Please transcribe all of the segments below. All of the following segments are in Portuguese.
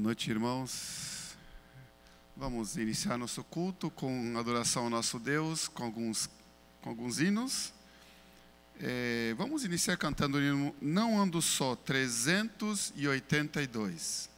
noite, irmãos. Vamos iniciar nosso culto com adoração ao nosso Deus, com alguns hinos. Vamos iniciar cantando o hino Não Ando Só, 382.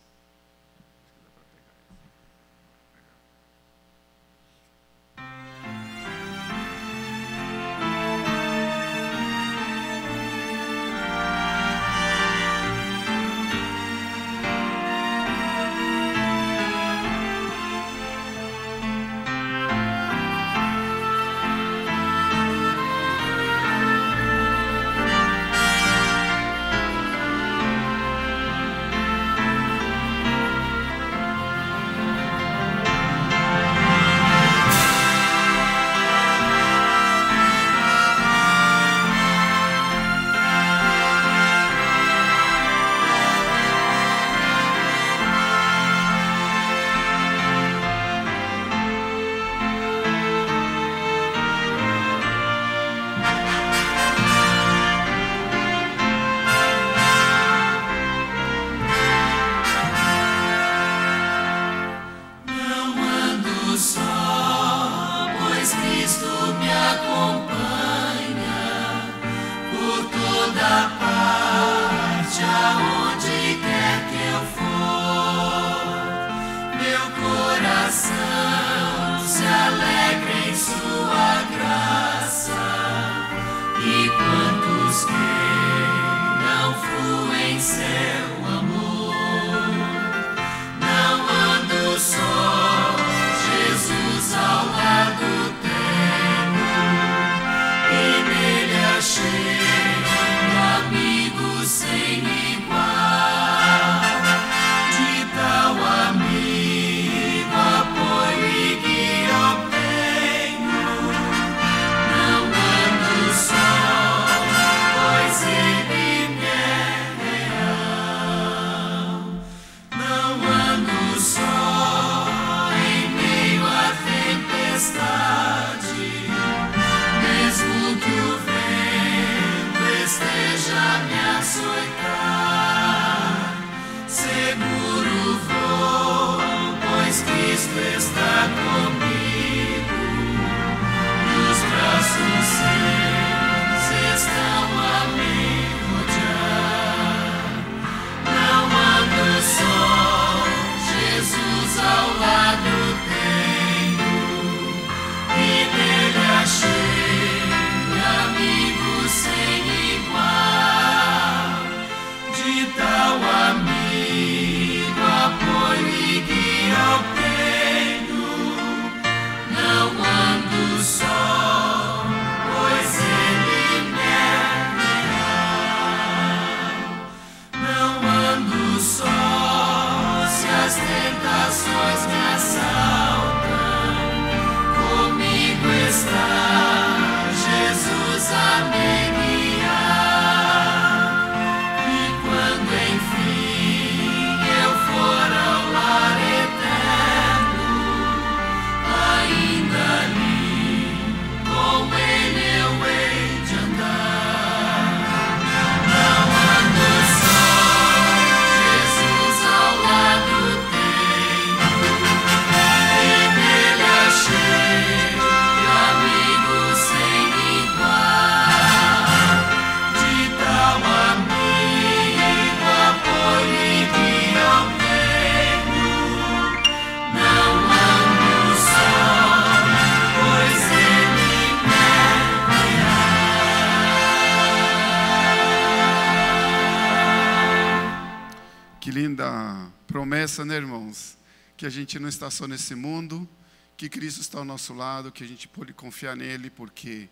Né, irmãos? Que a gente não está só nesse mundo, que Cristo está ao nosso lado, que a gente pode confiar nele, porque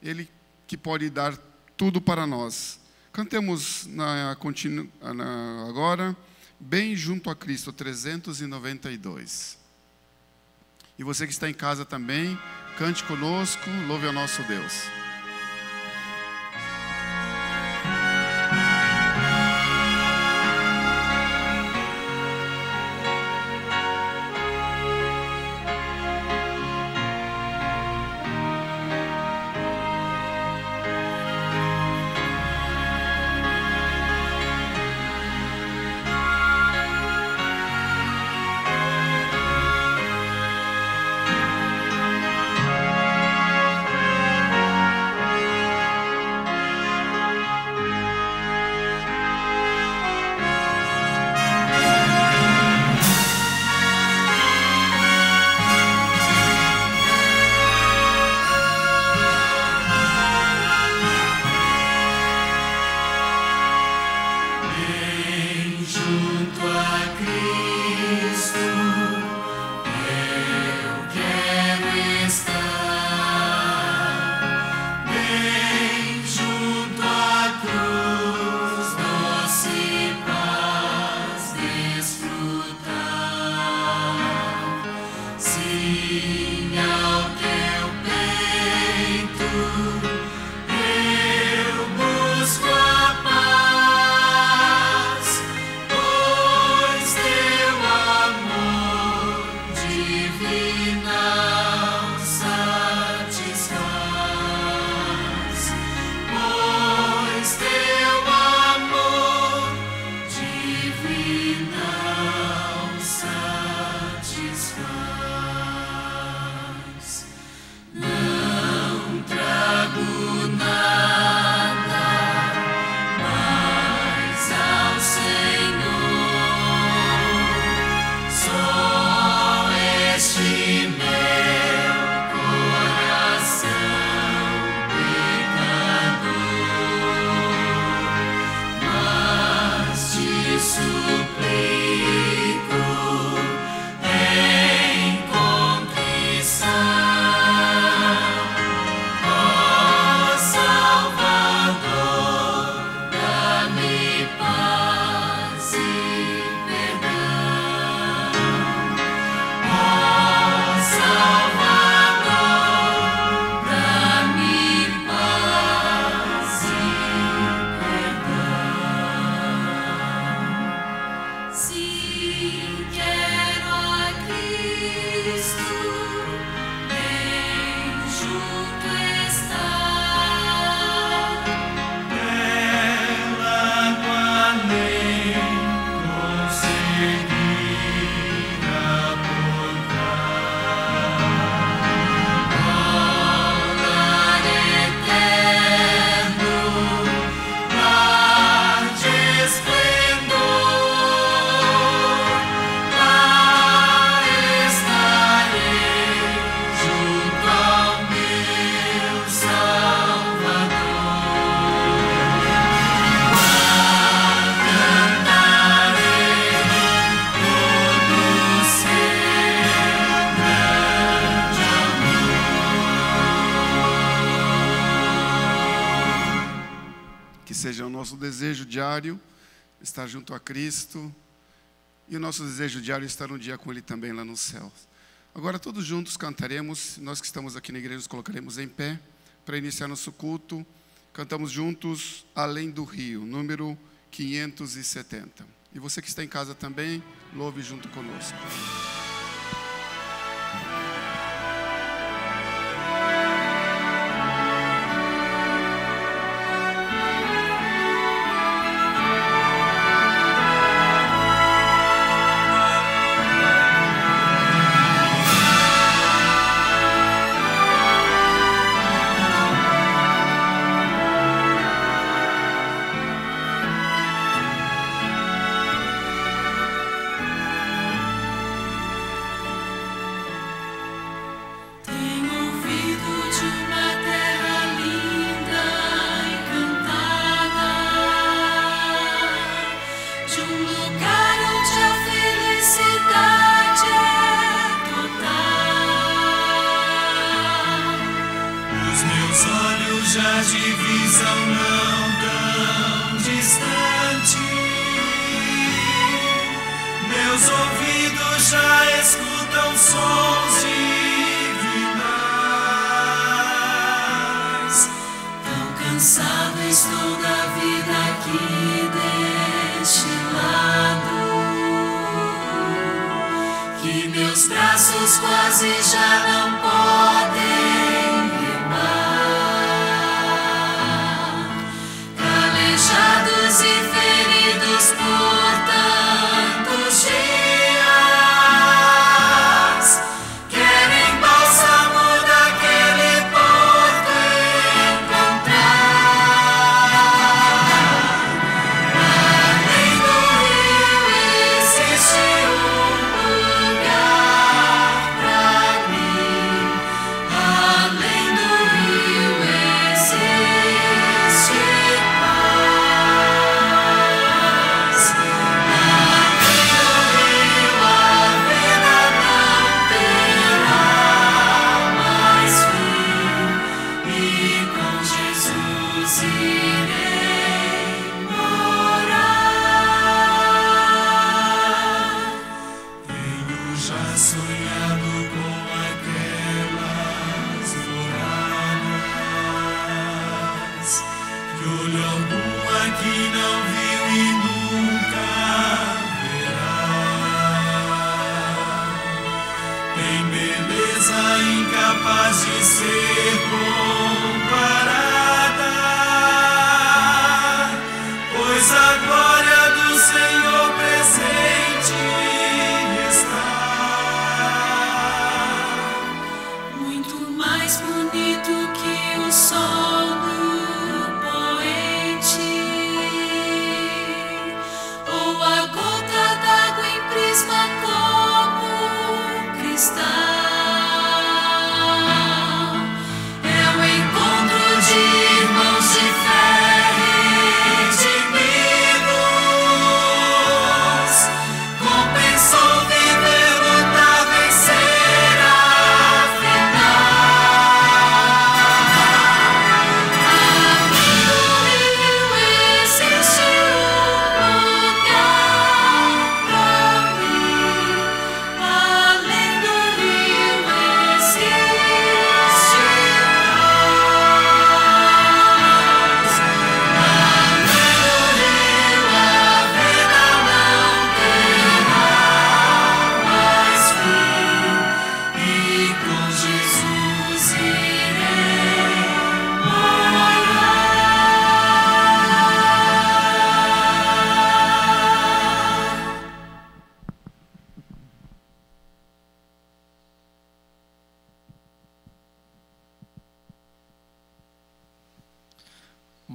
Ele que pode dar tudo para nós. Cantemos agora, Bem Junto a Cristo, 392. E você que está em casa também, cante conosco, louve ao nosso Deus. seja o nosso desejo diário estar junto a Cristo e o nosso desejo diário estar um dia com Ele também lá no céu. Agora todos juntos cantaremos, nós que estamos aqui na igreja nos colocaremos em pé para iniciar nosso culto. Cantamos juntos Além do Rio, número 570. E você que está em casa também, louve junto conosco.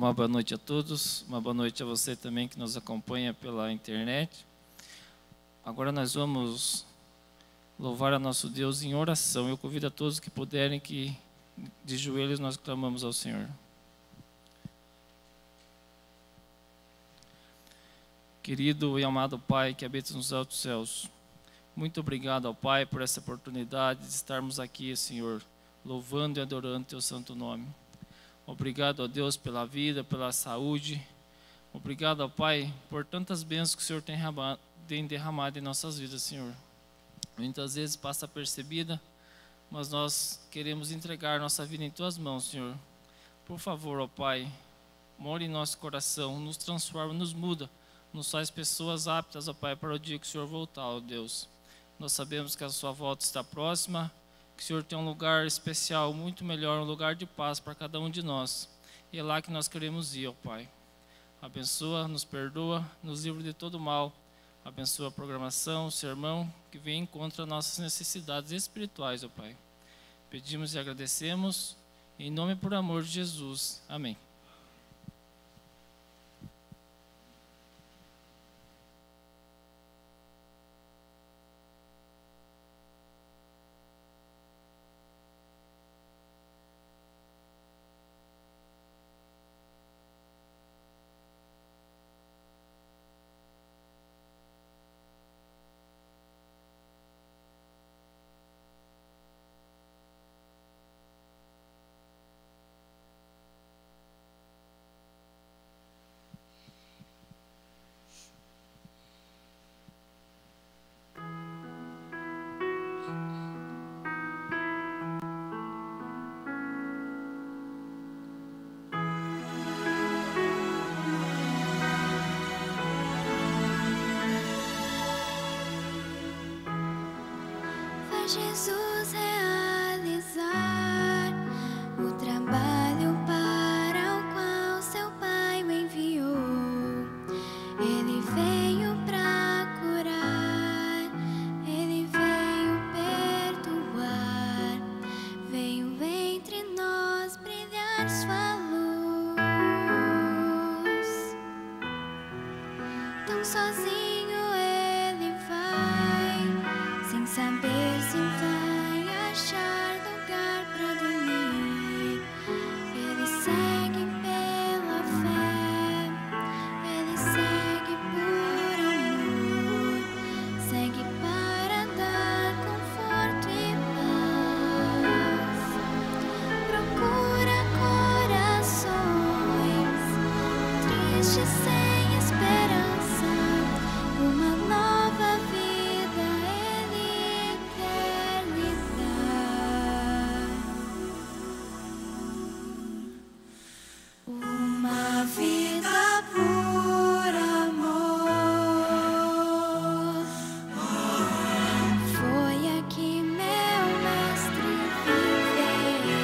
Uma boa noite a todos, uma boa noite a você também que nos acompanha pela internet. Agora nós vamos louvar a nosso Deus em oração. Eu convido a todos que puderem que de joelhos nós clamamos ao Senhor. Querido e amado Pai que habita nos altos céus, muito obrigado ao Pai por essa oportunidade de estarmos aqui, Senhor, louvando e adorando Teu santo nome. Obrigado, ó Deus, pela vida, pela saúde. Obrigado, ó Pai, por tantas bênçãos que o Senhor tem derramado em nossas vidas, Senhor. Muitas vezes passa percebida, mas nós queremos entregar nossa vida em Tuas mãos, Senhor. Por favor, ó Pai, more em nosso coração, nos transforma, nos muda, nos faz pessoas aptas, ó Pai, para o dia que o Senhor voltar, ó Deus. Nós sabemos que a Sua volta está próxima, que o Senhor tem um lugar especial, muito melhor, um lugar de paz para cada um de nós. E é lá que nós queremos ir, ó Pai. Abençoa, nos perdoa, nos livra de todo mal. Abençoa a programação, o sermão, que vem em contra nossas necessidades espirituais, ó Pai. Pedimos e agradecemos, em nome e por amor de Jesus. Amém. Jesus realizar o trabalho para o qual seu Pai o enviou. Ele veio para curar, ele veio perdoar, veio entre nós brilhar sua luz. Tão sozinho ele vai, sem saber se vai achar lugar para dormir. Ele segue pela fé, ele segue por amor, segue para dar conforto e paz. Procura corações tristes sem esperança, uma nova vida ele quer lhe dar. Uma vida por amor. Foi aqui meu mestre viveu.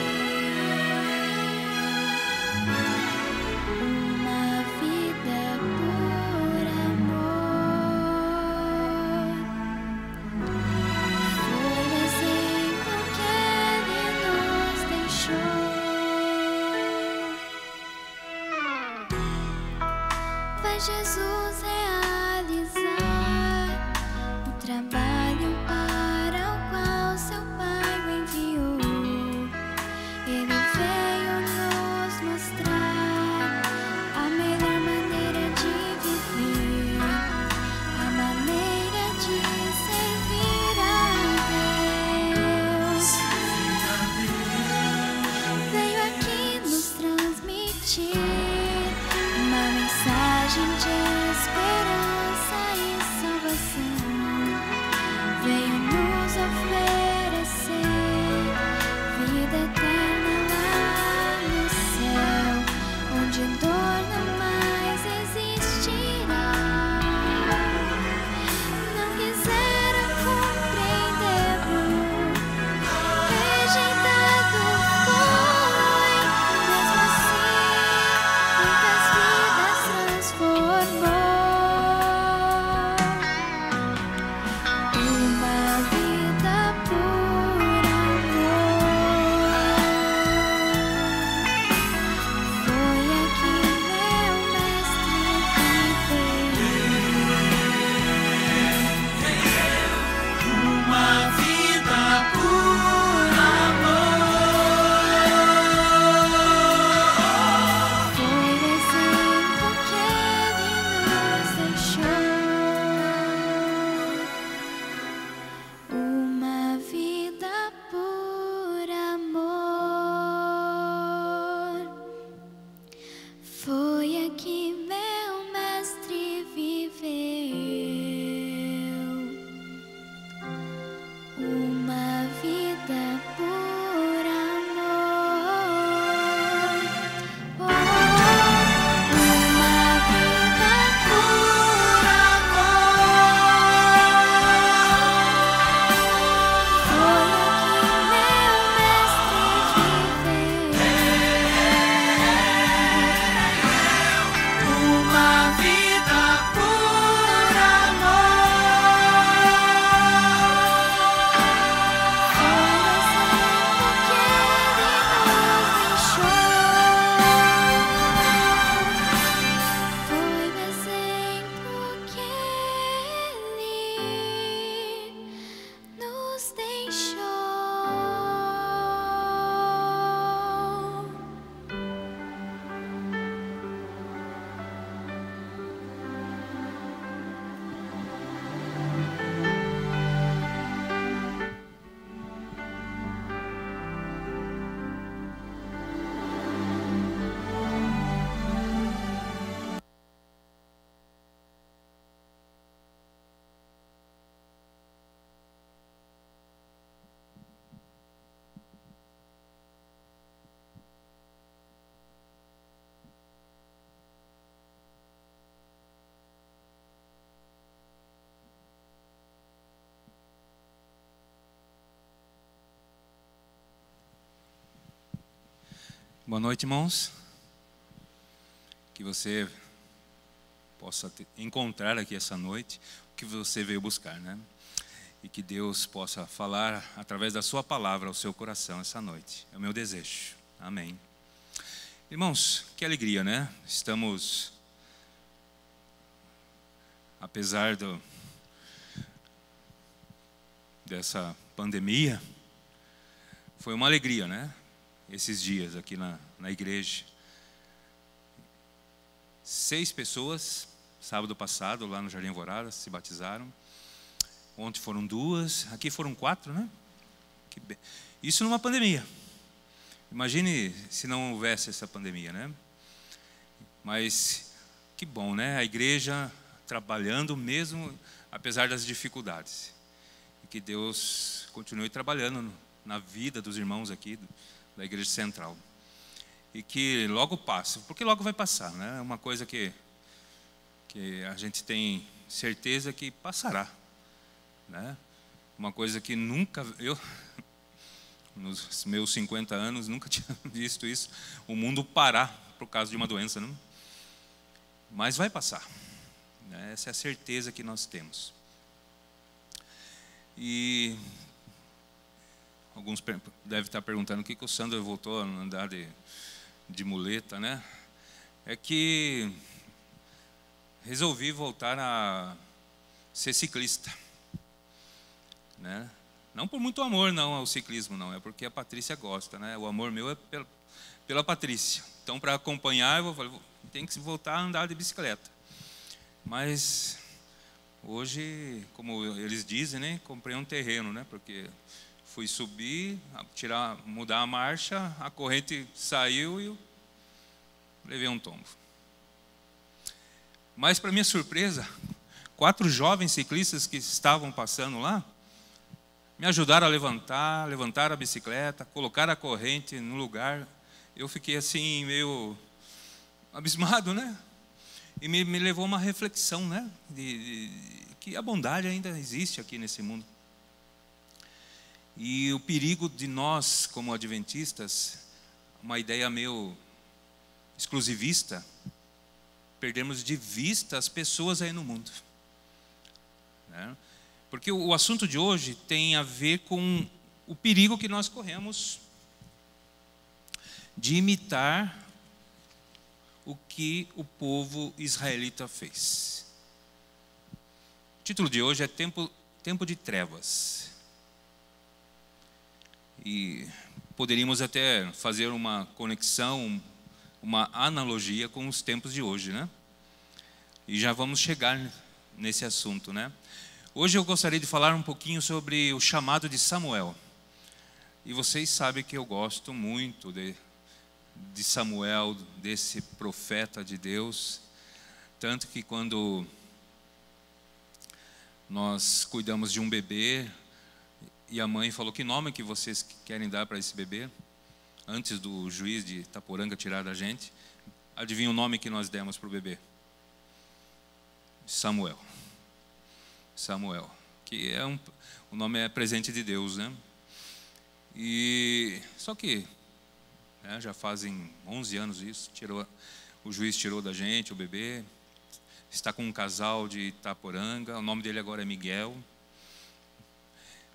Uma vida por amor. Foi o exemplo que ele nos deixou. Vai Jesus realizar o trabalho para o qual seu Pai o enviou. Ele veio nos mostrar a melhor maneira de viver, a maneira de servir a Deus. Veio aqui nos transmitir uma mensagem de esperança e salvação. Veio nos oferecer vida eterna lá no céu, onde dor não mais existirá. Não quiseram compreendê-lo, rejeitado foi, mesmo assim Boa noite, irmãos. Que você possa encontrar aqui essa noite o que você veio buscar, né? E que Deus possa falar através da sua palavra ao seu coração essa noite. É o meu desejo. Amém. Irmãos, que alegria, né? Estamos, apesar dessa pandemia, foi uma alegria, né? Esses dias aqui na igreja. 6 pessoas, sábado passado, lá no Jardim Alvorada, se batizaram. Ontem foram 2, aqui foram 4, né? Isso numa pandemia. Imagine se não houvesse essa pandemia, né? Mas que bom, né? A igreja trabalhando mesmo, apesar das dificuldades. E que Deus continue trabalhando na vida dos irmãos aqui da Igreja Central. E que logo passe, porque logo vai passar, né? É uma coisa que a gente tem certeza que passará, né? Uma coisa que nunca, eu, nos meus 50 anos, nunca tinha visto isso, o mundo parar por causa de uma doença, né? Mas vai passar, né? Essa é a certeza que nós temos. E alguns devem estar perguntando por que o Sandro voltou a andar de muleta, né? É que resolvi voltar a ser ciclista, né? Não por muito amor não ao ciclismo, não, é porque a Patrícia gosta, né? O amor meu é pela Patrícia. Então, para acompanhar, eu falei, tem que voltar a andar de bicicleta. Mas hoje, como eles dizem, né? Comprei um terreno, né? Porque fui subir, mudar a marcha, a corrente saiu e eu levei um tombo. Mas, para minha surpresa, 4 jovens ciclistas que estavam passando lá, me ajudaram a levantar a bicicleta, colocar a corrente no lugar. Eu fiquei assim, meio abismado, né? E me levou a uma reflexão, né? De que a bondade ainda existe aqui nesse mundo. E o perigo de nós, como adventistas, uma ideia meio exclusivista, perdermos de vista as pessoas aí no mundo, né? Porque o assunto de hoje tem a ver com o perigo que nós corremos de imitar o que o povo israelita fez. O título de hoje é Tempo de Trevas. E poderíamos até fazer uma conexão, uma analogia com os tempos de hoje, né? E já vamos chegar nesse assunto, né? Hoje eu gostaria de falar um pouquinho sobre o chamado de Samuel. E vocês sabem que eu gosto muito de Samuel, desse profeta de Deus. Tanto que quando nós cuidamos de um bebê, e a mãe falou, que nome que vocês querem dar para esse bebê? Antes do juiz de Itaporanga tirar da gente, adivinha o nome que nós demos para o bebê? Samuel. Samuel, que o nome é presente de Deus, né? E só que, né, já fazem 11 anos isso, o juiz tirou da gente o bebê, está com um casal de Itaporanga, o nome dele agora é Miguel.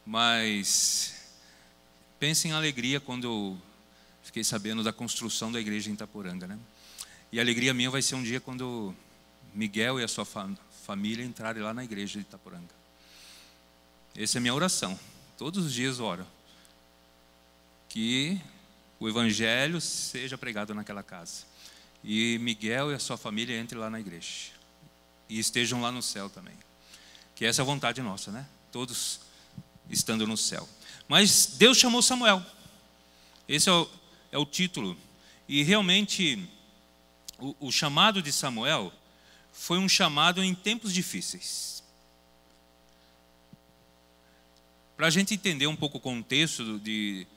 Mas pense em alegria quando eu fiquei sabendo da construção da igreja em Itaporanga, né? E a alegria minha vai ser um dia quando Miguel e a sua família entrarem lá na igreja de Itaporanga. Essa é a minha oração. Todos os dias eu oro que o evangelho seja pregado naquela casa. E Miguel e a sua família entrem lá na igreja. E estejam lá no céu também. Que essa é a vontade nossa, né? Todos estando no céu. Mas Deus chamou Samuel. Esse é o título. E realmente o chamado de Samuel foi um chamado em tempos difíceis. Para a gente entender um pouco o contexto de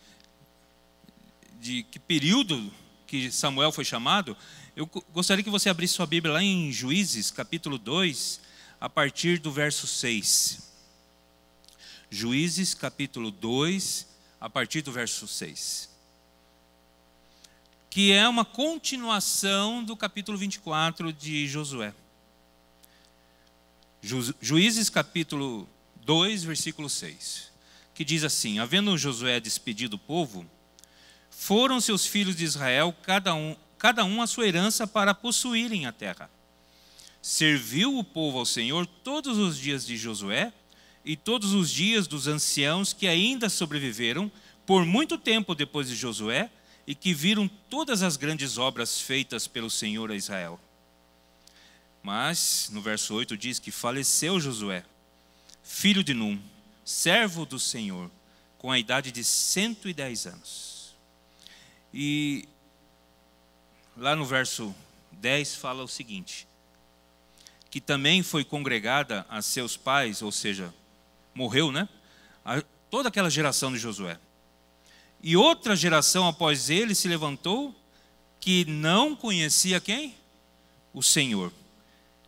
que período que Samuel foi chamado, eu gostaria que você abrisse sua Bíblia lá em Juízes, capítulo 2, a partir do verso 6. Juízes, capítulo 2, a partir do verso 6. que é uma continuação do capítulo 24 de Josué. Juízes capítulo 2, versículo 6, que diz assim: havendo Josué despedido o povo, foram seus filhos de Israel, cada um a sua herança para possuírem a terra. Serviu o povo ao Senhor todos os dias de Josué e todos os dias dos anciãos que ainda sobreviveram por muito tempo depois de Josué e que viram todas as grandes obras feitas pelo Senhor a Israel. Mas, no verso 8 diz que faleceu Josué, filho de Num, servo do Senhor, com a idade de 110 anos. E lá no verso 10 fala o seguinte: que também foi congregada a seus pais, ou seja, morreu, né? Toda aquela geração de Josué. E outra geração após ele se levantou, que não conhecia quem? O Senhor,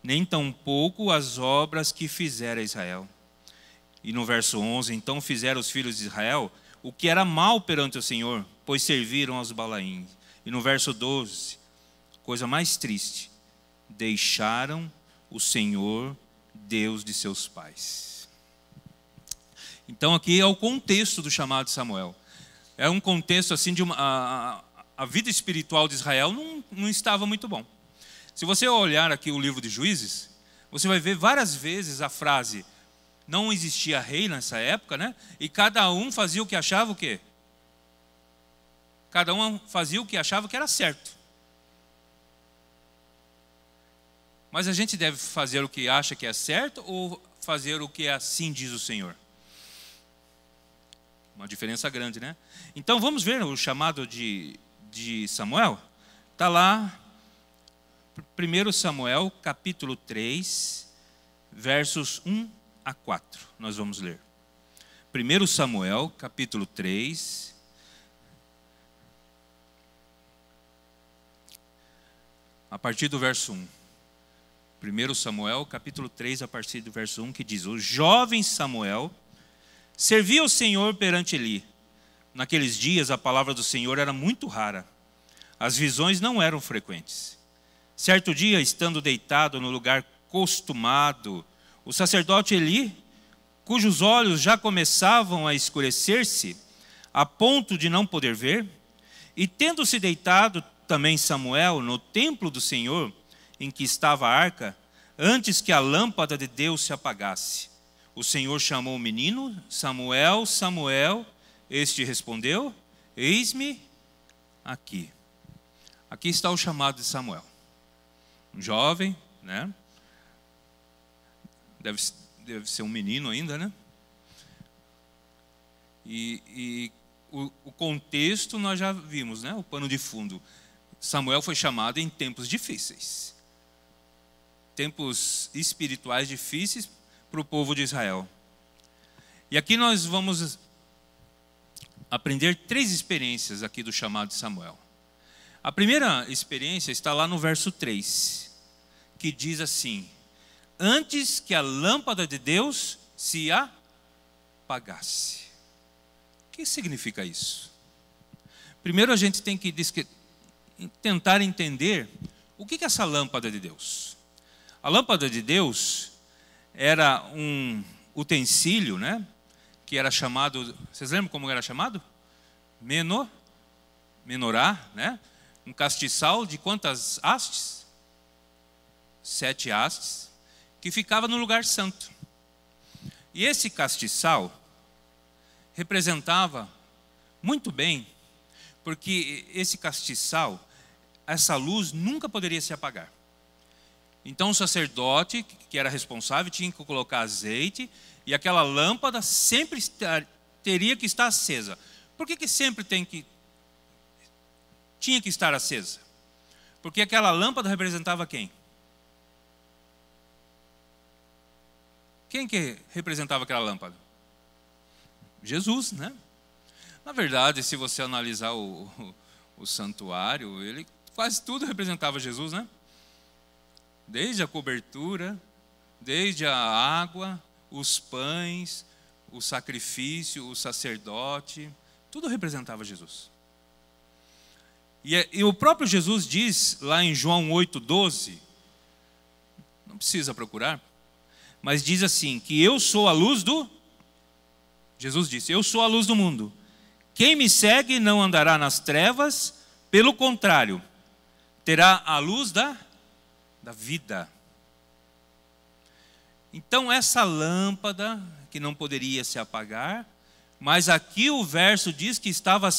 nem tampouco as obras que fizera Israel. E no verso 11, então fizeram os filhos de Israel o que era mal perante o Senhor, pois serviram aos Balaíns. E no verso 12, coisa mais triste, deixaram o Senhor, Deus de seus pais. Então aqui é o contexto do chamado de Samuel. É um contexto assim de a vida espiritual de Israel não estava muito bom. Se você olhar aqui o livro de Juízes, você vai ver várias vezes a frase: não existia rei nessa época, né? E cada um fazia o que achava o quê? Cada um fazia o que achava que era certo. Mas a gente deve fazer o que acha que é certo ou fazer o que assim diz o Senhor? Uma diferença grande, né? Então vamos ver o chamado de Samuel. Está lá, 1 Samuel, capítulo 3, versos 1 a 4. Nós vamos ler. 1 Samuel, capítulo 3, a partir do verso 1. 1 Samuel, capítulo 3, a partir do verso 1, que diz: o jovem Samuel servia o Senhor perante Eli. Naqueles dias a palavra do Senhor era muito rara. As visões não eram frequentes. Certo dia, estando deitado no lugar costumado, o sacerdote Eli, cujos olhos já começavam a escurecer-se, a ponto de não poder ver, e tendo-se deitado também Samuel no templo do Senhor, em que estava a arca, antes que a lâmpada de Deus se apagasse, o Senhor chamou o menino: Samuel, Samuel. Este respondeu: eis-me aqui. Aqui está o chamado de Samuel. Um jovem, né? Deve ser um menino ainda, né? E o contexto nós já vimos, né? O pano de fundo. Samuel foi chamado em tempos difíceis. Tempos espirituais difíceis para o povo de Israel. E aqui nós vamos aprender 3 experiências aqui do chamado de Samuel. A primeira experiência está lá no verso 3, que diz assim: antes que a lâmpada de Deus se apagasse. O que significa isso? Primeiro a gente tem que tentar entender o que é essa lâmpada de Deus. A lâmpada de Deus era um utensílio, né? Que era chamado, vocês lembram como era chamado? Menorá, né? Um castiçal de quantas hastes? 7 hastes, que ficava no lugar santo. E esse castiçal representava muito bem, porque esse castiçal, essa luz nunca poderia se apagar. Então o sacerdote, que era responsável, tinha que colocar azeite, e aquela lâmpada sempre teria que estar acesa. Por que sempre tinha que estar acesa? Porque aquela lâmpada representava quem? Quem que representava aquela lâmpada? Jesus, né? Na verdade, se você analisar o santuário, ele quase tudo representava Jesus, né? Desde a cobertura, desde a água, os pães, o sacrifício, o sacerdote, tudo representava Jesus. E o próprio Jesus diz lá em João 8,12, não precisa procurar, mas diz assim, que eu sou a luz do... Jesus disse, eu sou a luz do mundo. Quem me segue não andará nas trevas, pelo contrário, terá a luz da vida. Então essa lâmpada, que não poderia se apagar, mas aqui o verso diz que estava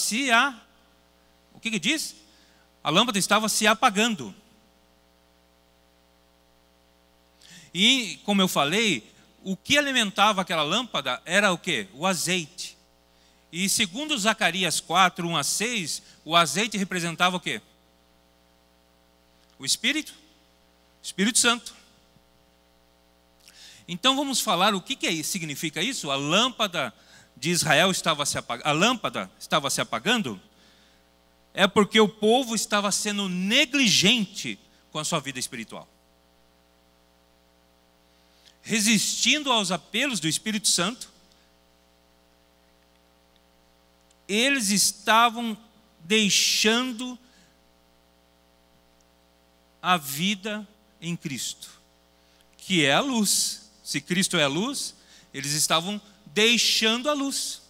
o que diz? A lâmpada estava se apagando. E, como eu falei, o que alimentava aquela lâmpada era o quê? O azeite. E segundo Zacarias 4, 1-6, o azeite representava o quê? O Espírito Santo. Então vamos falar o que significa isso? A lâmpada de Israel estava se apagando, é porque o povo estava sendo negligente com a sua vida espiritual. Resistindo aos apelos do Espírito Santo, eles estavam deixando a vida em Cristo, que é a luz. Se Cristo é a luz, eles estavam deixando a luz,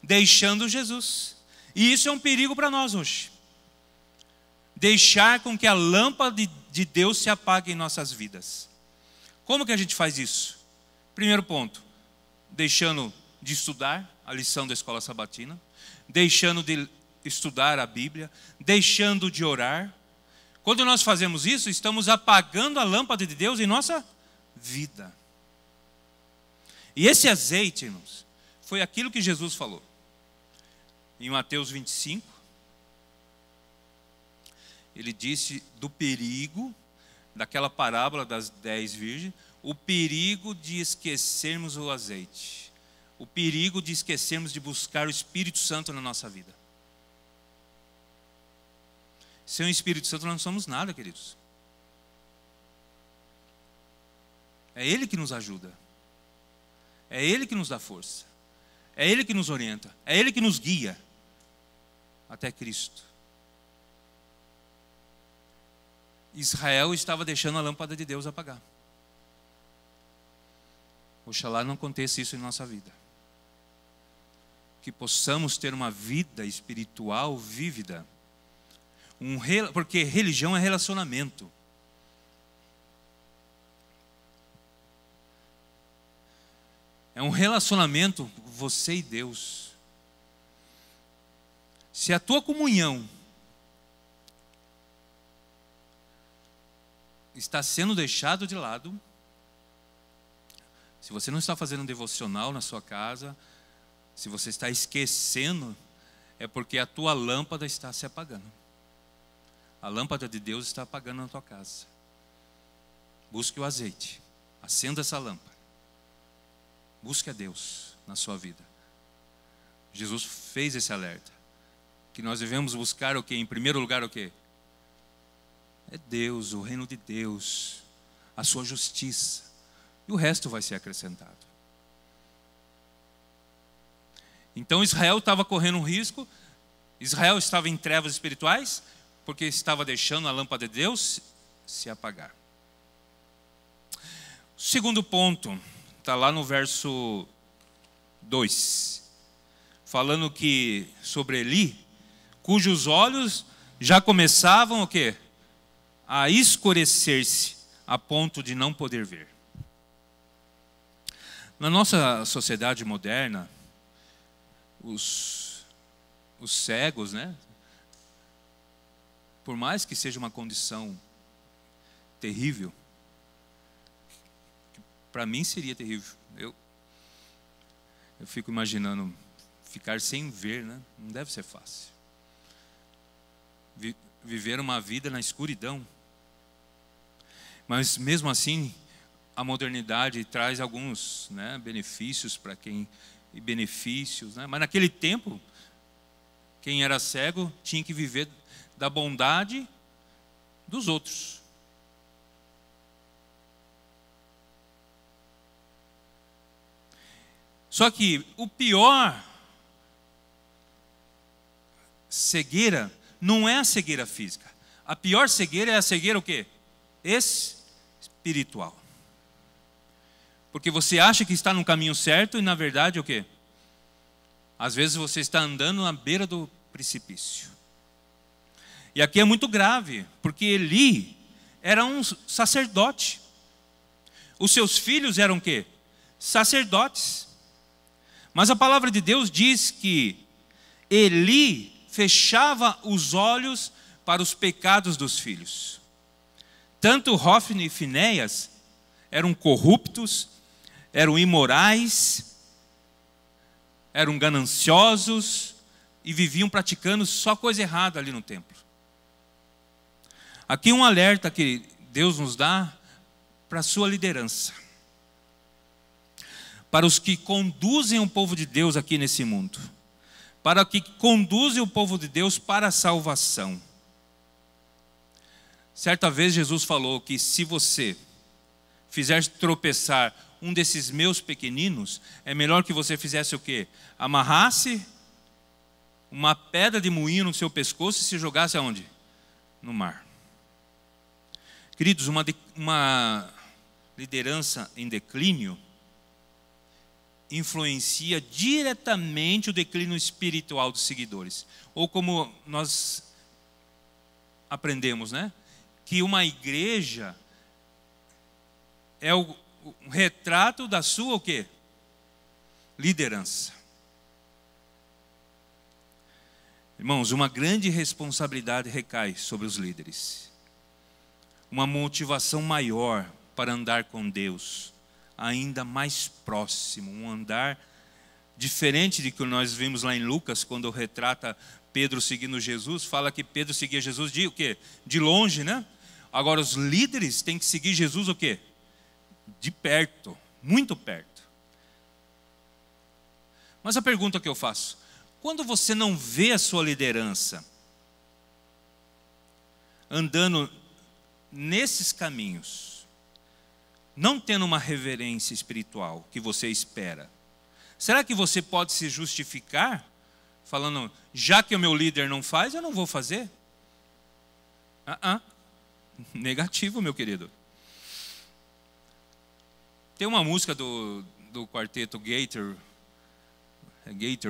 deixando Jesus. E isso é um perigo para nós hoje. Deixar com que a lâmpada de Deus se apague em nossas vidas. Como que a gente faz isso? Primeiro ponto, deixando de estudar a lição da escola sabatina, deixando de estudar a Bíblia, deixando de orar. Quando nós fazemos isso, estamos apagando a lâmpada de Deus em nossa vida. E esse azeite, irmãos, foi aquilo que Jesus falou. Em Mateus 25, ele disse do perigo, daquela parábola das 10 virgens, o perigo de esquecermos o azeite, o perigo de esquecermos de buscar o Espírito Santo na nossa vida. Sem o Espírito Santo nós não somos nada, queridos. É Ele que nos ajuda, é Ele que nos dá força, é Ele que nos orienta, é Ele que nos guia até Cristo. Israel estava deixando a lâmpada de Deus apagar. Oxalá não aconteça isso em nossa vida. Que possamos ter uma vida espiritual vívida. Porque religião é relacionamento. É um relacionamento, você e Deus. Se a tua comunhão está sendo deixado de lado, se você não está fazendo um devocional na sua casa, se você está esquecendo, é porque a tua lâmpada está se apagando. A lâmpada de Deus está apagando na tua casa. Busque o azeite, acenda essa lâmpada. Busque a Deus na sua vida. Jesus fez esse alerta, que nós devemos buscar o quê? Em primeiro lugar o quê? É Deus, o reino de Deus, a sua justiça. E o resto vai ser acrescentado. Então Israel estava correndo um risco. Israel estava em trevas espirituais, porque estava deixando a lâmpada de Deus se apagar. O segundo ponto, está lá no verso 2. Falando que sobre Eli, cujos olhos já começavam o quê? A escurecer-se, a ponto de não poder ver. Na nossa sociedade moderna, os cegos, né? Por mais que seja uma condição terrível, para mim seria terrível. Eu fico imaginando ficar sem ver, né? Não deve ser fácil. Viver uma vida na escuridão. Mas mesmo assim, a modernidade traz alguns, né, benefícios para quem... benefícios, né? Mas naquele tempo, quem era cego tinha que viver da bondade dos outros. Só que o pior cegueira não é a cegueira física. A pior cegueira é a cegueira o quê? Espiritual. Porque você acha que está no caminho certo e na verdade o quê? Às vezes você está andando na beira do precipício. E aqui é muito grave, porque Eli era um sacerdote. Os seus filhos eram o quê? Sacerdotes. Mas a palavra de Deus diz que Eli fechava os olhos para os pecados dos filhos. Tanto Hofni e Finéias eram corruptos, eram imorais, eram gananciosos e viviam praticando só coisa errada ali no templo. Aqui um alerta que Deus nos dá para a sua liderança. Para os que conduzem o povo de Deus aqui nesse mundo. Para que conduzem o povo de Deus para a salvação. Certa vez Jesus falou que se você fizer tropeçar um desses meus pequeninos, é melhor que você fizesse o quê? Amarrasse uma pedra de moinho no seu pescoço e se jogasse aonde? No mar. Queridos, uma liderança em declínio influencia diretamente o declínio espiritual dos seguidores. Ou como nós aprendemos, né? Que uma igreja é o retrato da sua o quê? Liderança. Irmãos, uma grande responsabilidade recai sobre os líderes. Uma motivação maior para andar com Deus, ainda mais próximo, um andar diferente de que nós vimos lá em Lucas, quando retrata Pedro seguindo Jesus, fala que Pedro seguia Jesus de o quê? De longe, né? Agora os líderes têm que seguir Jesus o quê? De perto, muito perto. Mas a pergunta que eu faço, quando você não vê a sua liderança andando nesses caminhos, não tendo uma reverência espiritual que você espera, será que você pode se justificar falando, já que o meu líder não faz, eu não vou fazer? Negativo, meu querido. Tem uma música do quarteto Gator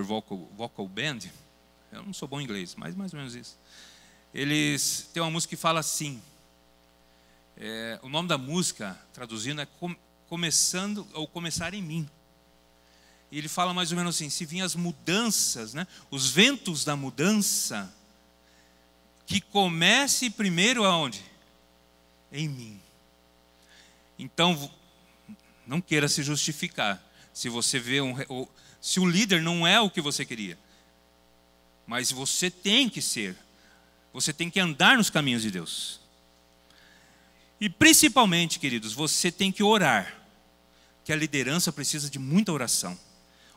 Vocal Band, eu não sou bom em inglês, mas mais ou menos isso. Eles têm uma música que fala assim, o nome da música, traduzindo, é Começando ou Começar em Mim. E ele fala mais ou menos assim, se vinham as mudanças, né, os ventos da mudança, que comece primeiro aonde? Em mim. Então, não queira se justificar. Se você vê se o líder não é o que você queria, mas você tem que ser. Você tem que andar nos caminhos de Deus. E principalmente, queridos, você tem que orar. Que a liderança precisa de muita oração.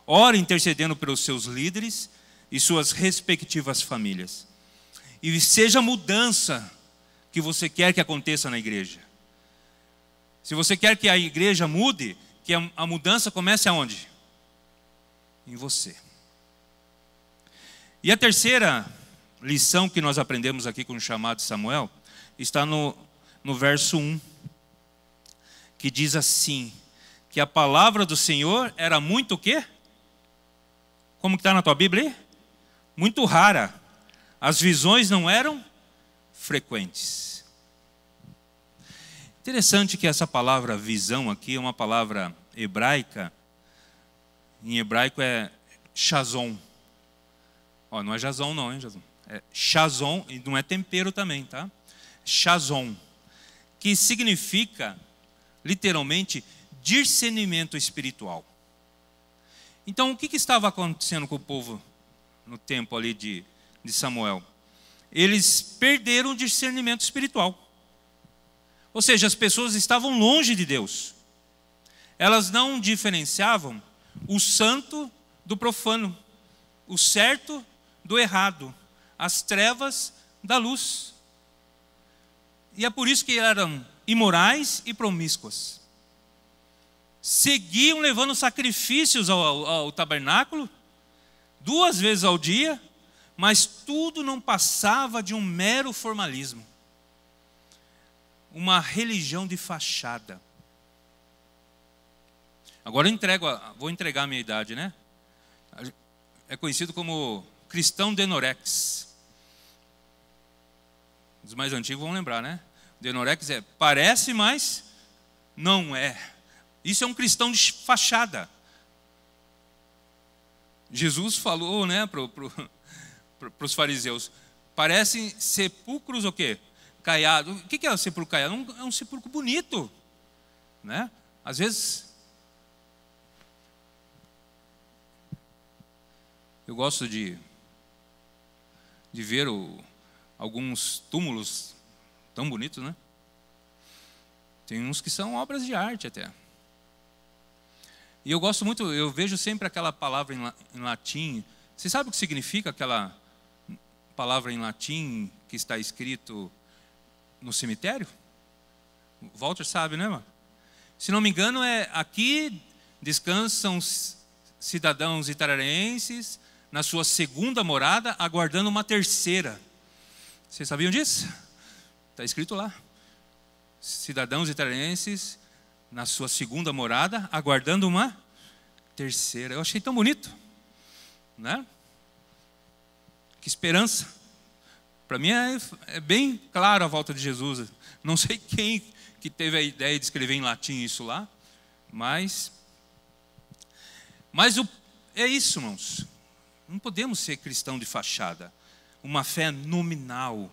Ore intercedendo pelos seus líderes e suas respectivas famílias. E seja a mudança que você quer que aconteça na igreja. Se você quer que a igreja mude, que a mudança comece aonde? Em você. E a terceira lição que nós aprendemos aqui com o chamado Samuel está no verso 1, que diz assim, que a palavra do Senhor era muito o quê? Como que está na tua Bíblia aí? Muito rara. As visões não eram frequentes. Interessante que essa palavra visão aqui é uma palavra hebraica. Em hebraico é shazon. Não é jazon não, hein, jazon? É shazon, e não é tempero também, tá? Shazon, que significa, literalmente, discernimento espiritual. Então, o que estava acontecendo com o povo no tempo ali de Samuel? Eles perderam o discernimento espiritual. Ou seja, as pessoas estavam longe de Deus. Elas não diferenciavam o santo do profano, o certo do errado, as trevas da luz. E é por isso que eram imorais e promíscuas. Seguiam levando sacrifícios ao tabernáculo 2 vezes ao dia, mas tudo não passava de um mero formalismo, uma religião de fachada. Agora vou entregar a minha idade, né? É conhecido como cristão denorex. Os mais antigos vão lembrar, né? Denorex é parece, mas não é. Isso é um cristão de fachada. Jesus falou, né, para os fariseus, parecem sepulcros o quê? Caiado. O que é um sepulcro caiado? É um sepulcro bonito, né? Às vezes eu gosto de ver alguns túmulos tão bonitos, né? Tem uns que são obras de arte até. E eu gosto muito, eu vejo sempre aquela palavra em latim. Você sabe o que significa aquela palavra em latim que está escrito no cemitério? O Walter sabe, né, mano? Se não me engano, aqui descansam cidadãos itararenses na sua segunda morada, aguardando uma terceira. Vocês sabiam disso? Está escrito lá. Cidadãos itararenses na sua segunda morada, aguardando uma terceira. Eu achei tão bonito, né? Que esperança. Para mim é bem claro a volta de Jesus. Não sei quem que teve a ideia de escrever em latim isso lá, mas é isso, irmãos. Não podemos ser cristão de fachada. Uma fé nominal,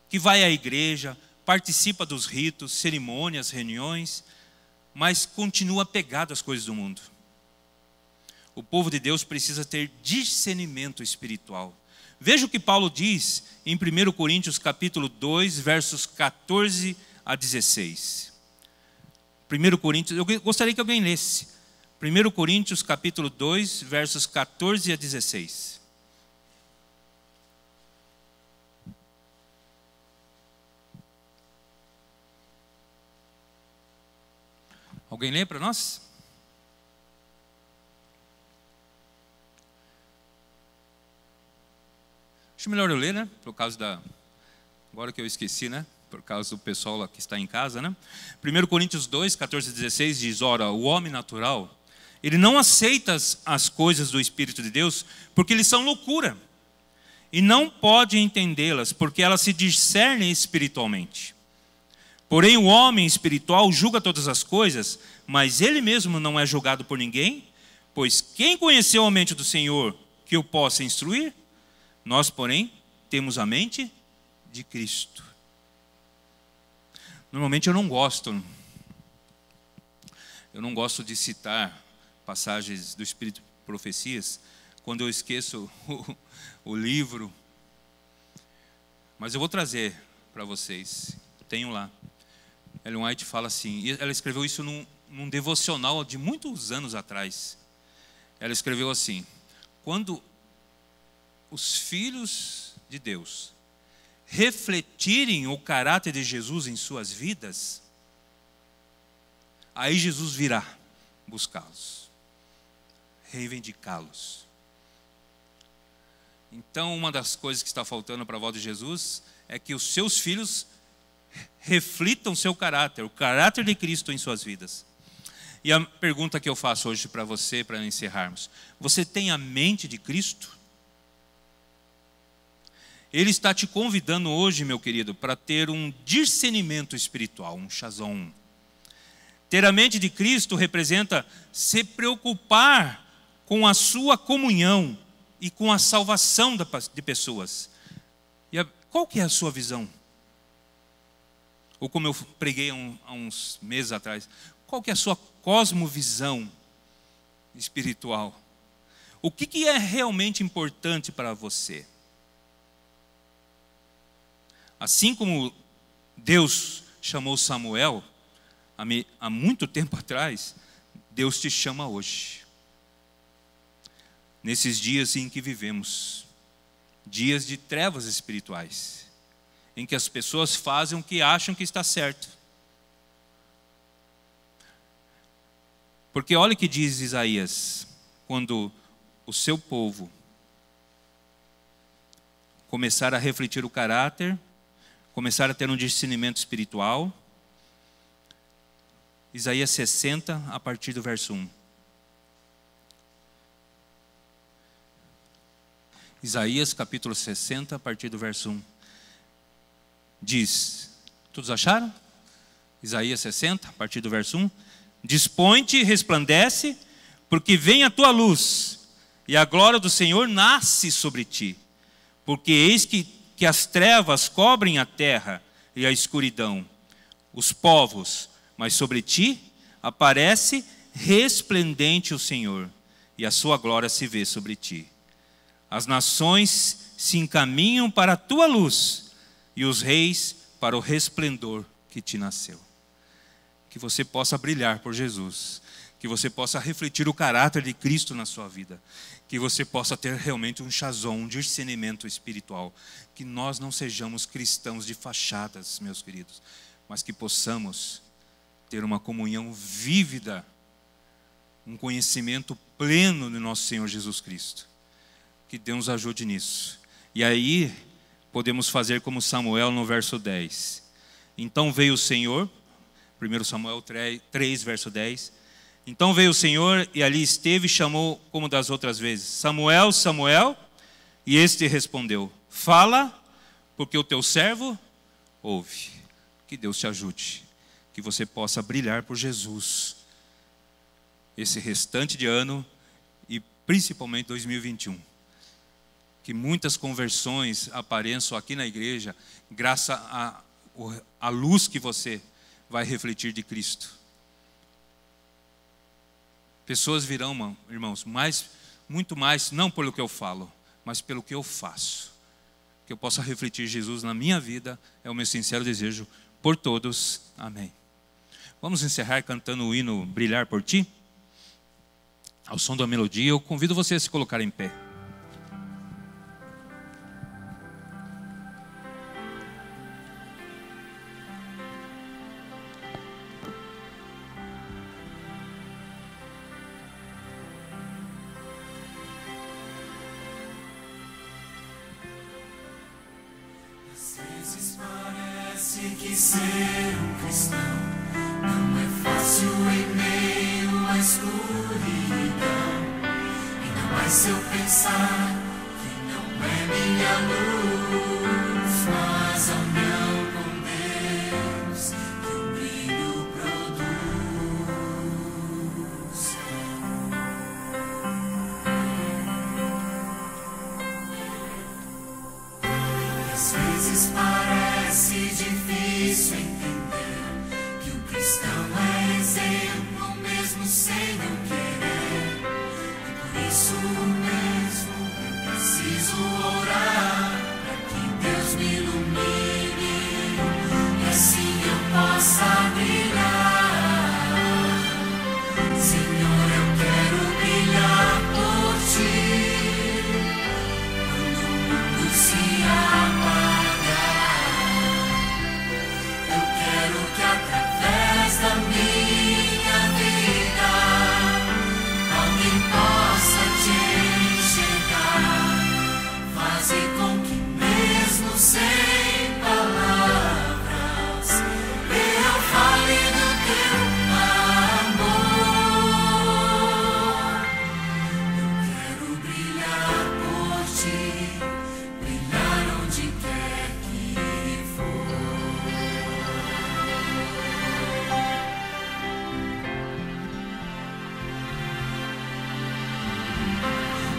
que vai à igreja, participa dos ritos, cerimônias, reuniões, mas continua apegado às coisas do mundo. O povo de Deus precisa ter discernimento espiritual. Veja o que Paulo diz em 1 Coríntios capítulo 2, versos 14 a 16. 1 Coríntios, eu gostaria que alguém lesse. 1 Coríntios capítulo 2, versos 14 a 16. Alguém lê para nós? Acho melhor eu ler, né? Por causa agora que eu esqueci, né? Por causa do pessoal lá que está em casa, né? 1 Coríntios 2, 14 a 16 diz: ora, o homem natural, ele não aceita as coisas do Espírito de Deus, porque eles são loucura, e não pode entendê-las, porque elas se discernem espiritualmente. Porém, o homem espiritual julga todas as coisas, mas ele mesmo não é julgado por ninguém, pois quem conheceu a mente do Senhor que o possa instruir? Nós, porém, temos a mente de Cristo. Normalmente eu não gosto de citar passagens do Espírito de Profecias, quando eu esqueço o livro, mas eu vou trazer para vocês, tenho lá. Ellen White fala assim, e ela escreveu isso num devocional de muitos anos atrás. Ela escreveu assim: quando os filhos de Deus refletirem o caráter de Jesus em suas vidas, aí Jesus virá buscá-los, reivindicá-los. Então, uma das coisas que está faltando para a volta de Jesus é que os seus filhos reflitam seu caráter, o caráter de Cristo em suas vidas. E a pergunta que eu faço hoje para você, para encerrarmos: você tem a mente de Cristo? Ele está te convidando hoje, meu querido, para ter um discernimento espiritual, um shazon. Ter a mente de Cristo representa se preocupar com a sua comunhão e com a salvação de pessoas. Qual que é a sua visão? Ou como eu preguei há uns meses atrás, qual que é a sua cosmovisão espiritual? O que é realmente importante para você? Assim como Deus chamou Samuel há muito tempo atrás, Deus te chama hoje. Nesses dias em que vivemos, dias de trevas espirituais, em que as pessoas fazem o que acham que está certo. Porque olha o que diz Isaías, quando o seu povo começar a refletir o caráter, começar a ter um discernimento espiritual. Isaías 60, a partir do verso 1. Isaías capítulo 60, a partir do verso 1. Diz, todos acharam? Isaías 60, a partir do verso 1. Dispõe-te e resplandece, porque vem a tua luz, e a glória do Senhor nasce sobre ti. Porque eis que as trevas cobrem a terra e a escuridão, os povos, mas sobre ti aparece resplendente o Senhor, e a sua glória se vê sobre ti. As nações se encaminham para a tua luz, e os reis para o resplendor que te nasceu. Que você possa brilhar por Jesus, que você possa refletir o caráter de Cristo na sua vida, que você possa ter realmente um chazon, um discernimento espiritual, que nós não sejamos cristãos de fachadas, meus queridos, mas que possamos ter uma comunhão vívida, um conhecimento pleno do nosso Senhor Jesus Cristo. Que Deus nos ajude nisso. E aí podemos fazer como Samuel no verso 10. Então veio o Senhor, 1 Samuel 3, verso 10. Então veio o Senhor e ali esteve e chamou como das outras vezes: Samuel, Samuel. E este respondeu: fala, porque o teu servo ouve. Que Deus te ajude, que você possa brilhar por Jesus esse restante de ano e principalmente 2021. Que muitas conversões apareçam aqui na igreja, graças à luz que você vai refletir de Cristo. Pessoas virão, irmãos, muito mais, não pelo que eu falo, mas pelo que eu faço. Que eu possa refletir Jesus na minha vida, é o meu sincero desejo por todos. Amém. Vamos encerrar cantando o hino Brilhar por Ti? Ao som da melodia, eu convido você a se colocar em pé. Que ser um cristão não é fácil em meio à escuridão. Ainda mais se eu pensar que não é minha luz, mas a união com Deus que o brilho produz. E às vezes parece difícil entender que o cristão é exemplo mesmo sem não querer. E por isso mesmo eu preciso orar para que Deus me ilumine e assim eu possa brilhar. Senhor, eu quero brilhar por Ti quando o mundo se apagar. Que através da minha vida alguém possa Te enxergar. Faze com que mesmo sem palavras eu fale do Teu amor. Eu quero brilhar por Ti, brilhar onde quer que for.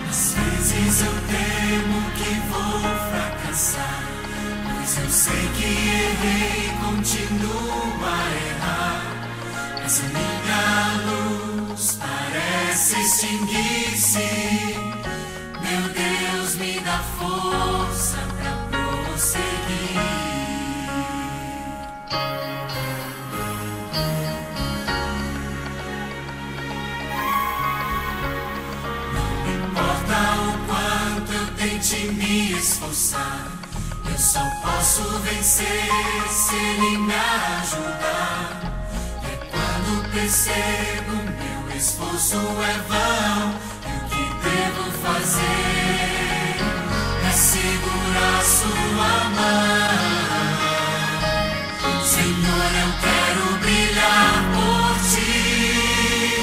Às vezes eu temo que vou fracassar, pois eu sei que errei e continuo a errar. Mas a minha luz parece extinguir-se. Meu Deus, me dá força para prosseguir. De me esforçar, eu só posso vencer se Ele me ajudar. É quando percebo meu esforço é vão, e o que devo fazer é segurar segura sua mão. Senhor, eu quero brilhar por ti,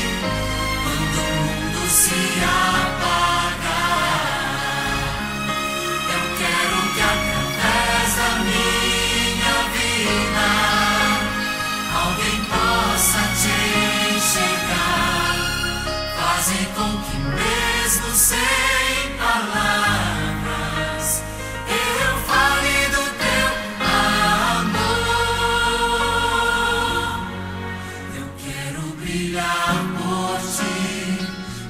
quando o mundo se apagar. Eu quero que através da minha vida alguém possa te enxergar. Faze com que mesmo sem palavras eu fale do teu amor. Eu quero brilhar por ti,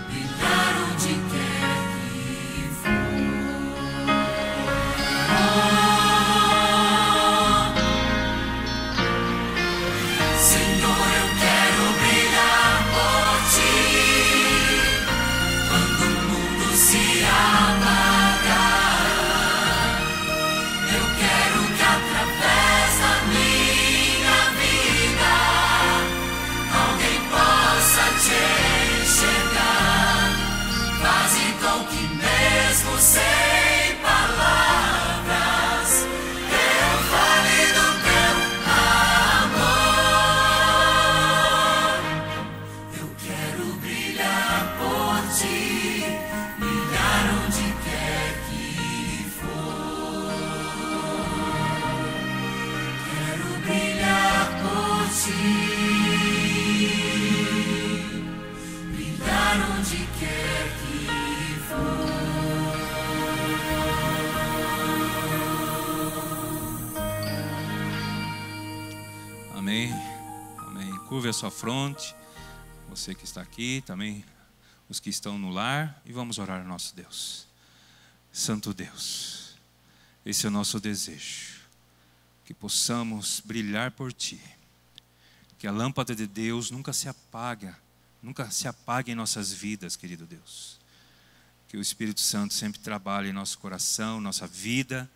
brilhar onde quer que for. Senhor, eu quero brilhar por ti, quando o mundo se apagar. Eu quero que através da minha vida alguém possa te enxergar. Faze com que mesmo sem palavras eu fale do teu amor. Eu quero brilhar por ti, brilhar onde quer que for. Quero brilhar por ti, brilhar onde quer que for. Amém. Amém. Curve a sua fronte. Você que está aqui, também os que estão no lar. E vamos orar ao nosso Deus. Santo Deus, esse é o nosso desejo. Que possamos brilhar por Ti. Que a lâmpada de Deus nunca se apague em nossas vidas, querido Deus. Que o Espírito Santo sempre trabalhe em nosso coração, nossa vida.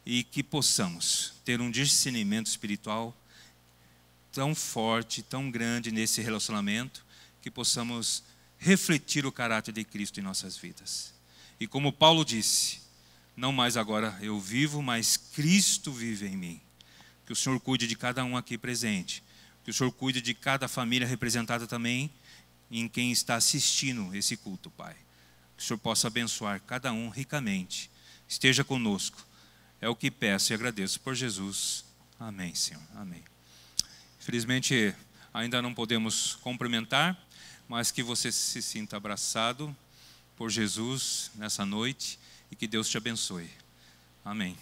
E que possamos ter um discernimento espiritual tão forte, tão grande nesse relacionamento, que possamos refletir o caráter de Cristo em nossas vidas. E como Paulo disse, não mais agora eu vivo, mas Cristo vive em mim. Que o Senhor cuide de cada um aqui presente. Que o Senhor cuide de cada família representada também em quem está assistindo esse culto, Pai. Que o Senhor possa abençoar cada um ricamente. Esteja conosco. É o que peço e agradeço por Jesus. Amém, Senhor. Amém. Infelizmente, ainda não podemos cumprimentar, mas que você se sinta abraçado por Jesus nessa noite e que Deus te abençoe. Amém.